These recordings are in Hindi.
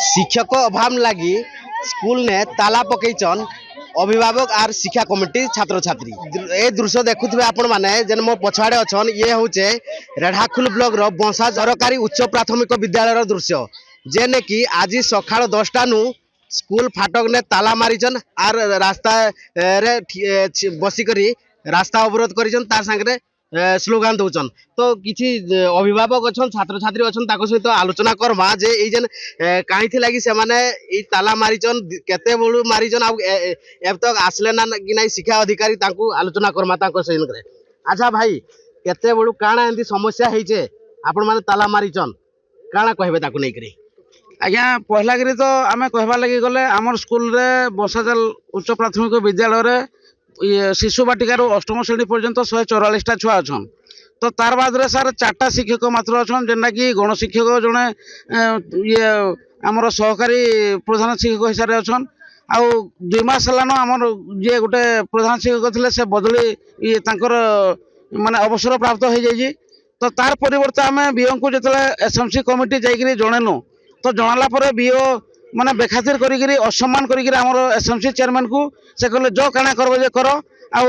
शिक्षक अभाव लगी स्कूल ने ताला पकईचन अभिभावक आर शिक्षा कमिटी छात्र छात्री ए दृश्य देखुवे आपण माने जेन मो पछाड़े अछन ये होचे रेढ़ाखुल ब्लॉक रो बंसा सरकारी उच्च प्राथमिक विद्यालय रो दृश्य जेने कि आज सकाळ 10टा नु स्कूल फाटक ने ताला मारिचन आर रास्ता रे बसिकरी रास्ता अवरोध करिचन तार संगे स्लोगान दौन तो किसी अभिभावक अच्छा छात्र छात्री अच्छा सहित आलोचना करमा जे जेन कहीं लगी से माने ताला मारिचन केते बड़ू मारिचन अब तक आसले ना कि नहीं शिक्षा अधिकारी आलोचना करमा सही। अच्छा भाई केते बड़ू काଣା एंती समस्या होइछे आपण माने ताला मारिचन काଣା कहबे ताकू नै करी आज्ञा पहला करी तो आमे कहबा लगी गले हमर स्कूल रे बसाजल उच्च प्राथमिक विद्यालय रे शिशु बाटिकार अष्टम श्रेणी पर्यंत 144टा छुआ अच्छन तो तार बाद रे सार 4टा शिक्षक मात्र अच्छन जेनटा कि गण शिक्षक जड़े ये आमर सहकारी प्रधान शिक्षक हिसाब से अच्छन आउ 2 मास हेलान आमर जे गोटे प्रधान शिक्षक थे से बदली ये तांकर माने अवसर प्राप्त हो जाइए तो तार परिवर्ते आम बीओ को जो एसएमसी कमिटी जाइए जणेनु तो जनाला पर बीओ माने बेखातिर करी असम्मान करी एसएमसी चेयरमैन को से कहले जो काना करबो जे करो आउ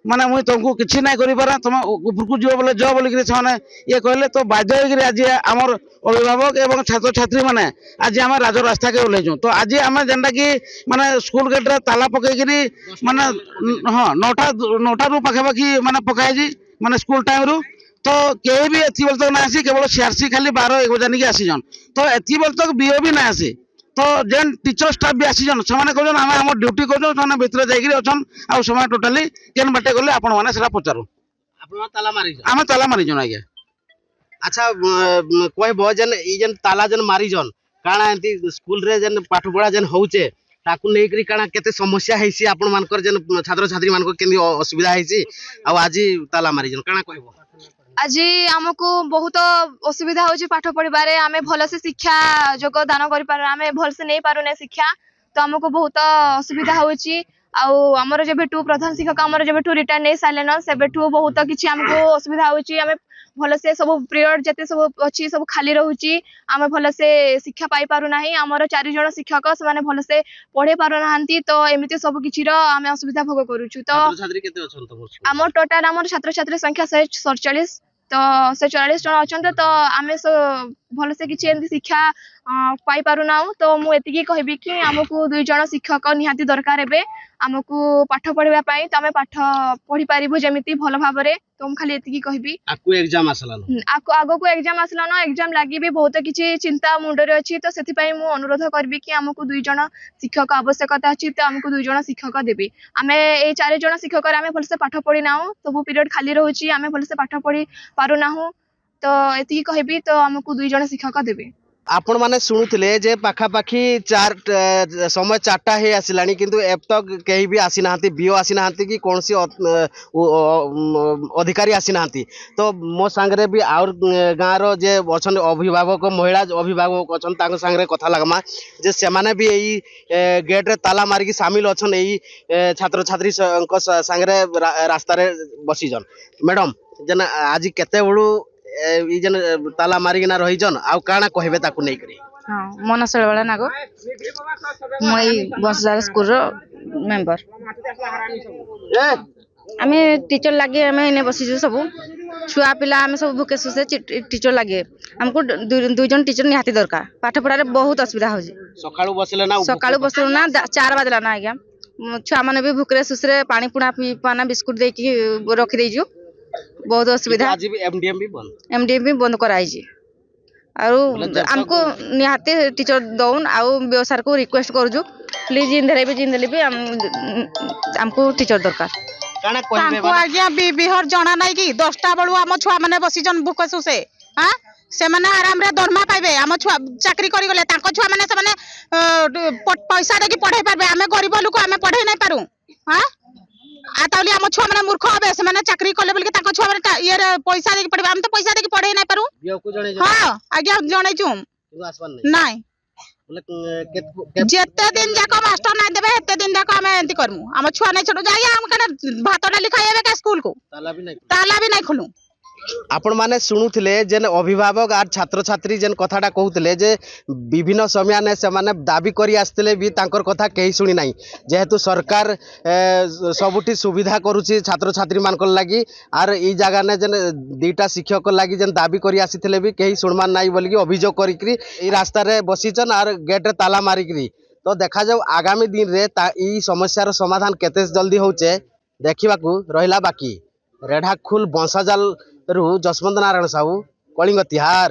माने मुई तुमको किछि नै करि पारा तुम ऊपर को जो बोले जो बोली कि से ये कहले तो बाध्य होकर आज आमर अभिभावक एवं छात्र छात्री माने आज आम राज रास्ता के ओल्लैछु तो आज आम जेनटा कि माने स्कूल गेट रे ताला पकईकरी माने हाँ 9टा रु पाखापाखि माने पकाई माने स्कूल टाइम रु तो केही भी एथि बोल तक ना आसी केवल सीआरसी खाली 12-1 बजे निके आसी जन तो एथि बोल तक बीओ भी ना आसी तो जेन टीचर स्टाफ भी आसी जन से कहन आम आम ड्यूटी कर भितर जाइए अच्छन आउ समय टोटाली केन बाटे गले आपण माने सेटा पचारू आम ताला मारिजन आज्ञा। अच्छा कहबो जेन ई जेन ताला जेन मारिजन काଣା एंती स्कूल रे जेन पाठ पढ़ा जेन होउचे ताकू नै करी काଣା केते समस्या हेसी आपण मानकर जेन छात्र छात्री मानकर केनी असुविधा हेसी आ आज ताला मारिजन काଣା कहबो आज आमको बहुत असुविधा होची पाठ पढ़िबारे आमे भल से शिक्षा जोग दान करि पार आमे भल से नै पारुने शिक्षा तो आमको बहुत असुविधा होची आउ हमर जेबेटू प्रधान शिक्षक हमर जेबेटू रिटायर नै सालेन सेबेटू बहुत किछि आमको असुविधा होची आमे भल से सब पीरियड जते सब अछि सब खाली रहउची आमे भल से शिक्षा पाई पारु नाही हमर 4 जण शिक्षक से माने भल से पढ़े पारु नाहंती तो एमिति सब किछि रो आमे असुविधा भोग करूछु तो छात्र छात्री केते अछन तो हमर टोटल हमर छात्र छात्री संख्या 147 तो 140 जन अच्छा तो आम भल से किसी एमती शिक्षा पाई पारु ना तो मुझे कहबी कि आमको 2 जन शिक्षक निहाती दरकार है आमको पाठ पढ़ाई तो आम पाठ पढ़ी पारू जमी भल भाव तो मुझे खाली एति कहबी एग्जाम आगो को एग्जाम आसलान एग्जाम लगी भी बहुत किसी चिंता मुंडरे अच्छी तो से अनुरोध करी कि आमको 2 जन शिक्षक आवश्यकता अच्छी तो आमको 2 जन शिक्षक देवी आम ये 4 जन शिक्षक आम भलसे पाठ पढ़ी ना सब पीरियड खाली रोचे आम भलसे पाठ पढ़ी पारु ना तो ये कहबी तो आमको 2 जन शिक्षक देवी आपण माने सुनुथिले जे पाखापाखि 4 समय 4टा हे आसिलानी किंतु अब तक कहीं भी आसी नाहंती बीओ आसी नाहंती कि कोनसी अधिकारी आसी नाहंती तो मो संगरे भी और गाँ रो जे अछन अभिभावक महिला अभिभावक अछन तांको संगरे कथा लगमा जे से माने भी एई गेट रे ताला मारी की शामिल अछन एई छात्र छात्री संगरे रास्ता रे बसी जन मैडम जन आज केते बडू ई जन ताला मारिकिना रहीजन आउ काଣା कहबे ताकू नै करी हां मन सळवाला नागो मई बसजार स्कूल रो मेंबर आमे टीचर लागे आमे इने बसी जो सब छुआ पिला आमे सब भूखे सुसे टीचर लागे हमको 2 जन टीचर निहाती दरकार पाठ पढ़ा रे बहुत असुविधा हो जी सकाळू बसले ना 4 बजला ना आज्ञा छुआ माने भी भूखरे सुसरे पानी पुणा पी पाना बिस्कुट दे की रखि दे जो बहुत असुविधा आज भी एमडीएम भी बंद कराई जी आरो हमको निहाते टीचर दउन आउ व्यवसाय को रिक्वेस्ट करजु प्लीज जिन देले भी हमको टीचर दरकार काना कहबे तांको आज्ञा बिहर जणा नै कि 10टा बळु हम छुआ माने बसी जन भूख सुसे हां से माने आराम रे दरमा पाइबे हम छुआ चाकरी करि गले तांको छुआ माने से माने पैसा दे की पढ़ाई पारबे हमें गरीब लोक हमें पढ़ाई नै पारू हां आताली हम छुआ माने मूर्ख होबे से माने चाकरी करले बोल के तांको छुआ माने ये पैसा दे की पढ़बे हम तो पैसा दे की पढ़ाई नै पारू हां आज्ञा जणै छु नै जेते दिन जाक मास्टर ना देबे हेते दिन जाक हम एंती करमु हम छुआ नै छोड़ जाई हम कने भात डाली खाइबे का स्कूल को ताला भी नै खोलू आपण माने शुणुले जेन अभिभावक आर छात्र छात्री जेन कथाटा कहते जे विभिन्न समय ने से माने दाबी करी आसते भी तांकर कथा कहीं शुणी ना जेहेतु सरकार सबुठी सुविधा करुच्ची छात्र छात्री मान लगी आर ई जगह ने जेन दीटा शिक्षक लगी जेन दाबी करी आसीथिले भी कहीं शुणमान ना बोलिकी अभियोग करी रास्ता रे बसीचन आर गेट रे ताला मारिकी तो देखा जाऊ आगामी दिन रे ई समस्यार समाधान केते जल्दी होचे देखा रहा बाकी रेढ़ाखोल बंसाजाल रु जसवंत नारायण साहू कलिंग तिहार।